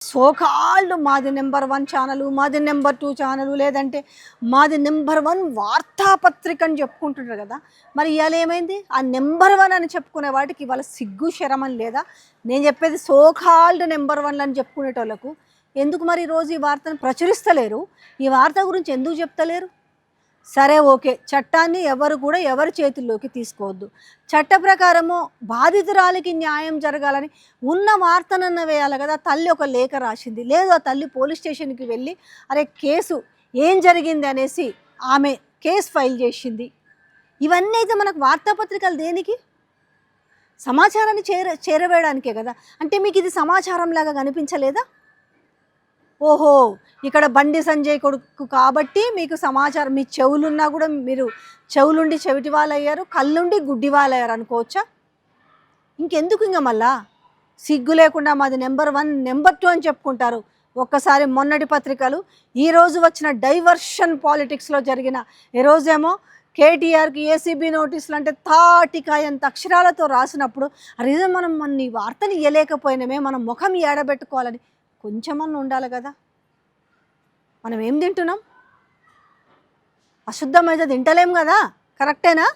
So called మాది number 1 channel, మాది number 2 channel, లేదంటే మాది నెంబర్ 1 వార్తాపత్రిక అని చెప్పుకుంటుంటారు కదా. మరి ఇవాళ ఏమైంది? ఆ నెంబర్ 1 అని చెప్పుకునే వాటికి ఇవాళ సిగ్గు శరమం లేదా? నేను చెప్పేది సోకాల్డ్ నెంబర్ 1 అని చెప్పుకునేటోళ్ళకు ఎందుకు మరి ఈరోజు ఈ వార్తను ప్రచురిస్తలేరు? ఈ వార్త గురించి ఎందుకు చెప్తలేరు? సరే, ఓకే, చట్టాన్ని ఎవరు కూడా ఎవరి చేతుల్లోకి తీసుకోవద్దు. చట్ట ప్రకారము బాధితురాలికి న్యాయం జరగాలని ఉన్న వార్తనన్న వేయాలి కదా. తల్లి ఒక లేఖ రాసింది, లేదు ఆ తల్లి పోలీస్ స్టేషన్కి వెళ్ళి అరే కేసు ఏం జరిగింది అనేసి ఆమె కేసు ఫైల్ చేసింది. ఇవన్నీ అయితే మనకు వార్తాపత్రికలు దేనికి? సమాచారాన్ని చేరవేయడానికే కదా. అంటే మీకు ఇది సమాచారం లాగా కనిపించలేదా? ఓహో, ఇక్కడ బండి సంజయ్ కొడుకు కాబట్టి మీకు సమాచారం, మీ చెవులున్నా కూడా మీరు చెవులుండి చెవిటి వాళ్ళయ్యారు, కళ్ళుండి గుడ్డి వాళ్ళయ్యారు అనుకోవచ్చా? ఇంకెందుకు ఇంకా మళ్ళా సిగ్గు లేకుండా మాది నెంబర్ 1 నెంబర్ 2 అని చెప్పుకుంటారు. ఒక్కసారి మొన్నటి పత్రికలు ఈరోజు వచ్చిన డైవర్షన్ పాలిటిక్స్లో జరిగిన, ఈరోజేమో కేటీఆర్కి ఏసీబీ నోటీసులు అంటే తాటికాయంత అక్షరాలతో రాసినప్పుడు అరే మనం మన ఈ వార్తని ఇయ్యలేకపోయినామే, మనం ముఖం ఏడబెట్టుకోవాలని కొంచెమన్నా ఉండాలి కదా. మనం ఏం తింటున్నాం? అశుద్ధమైతే తింటలేం కదా. కరెక్టేనా?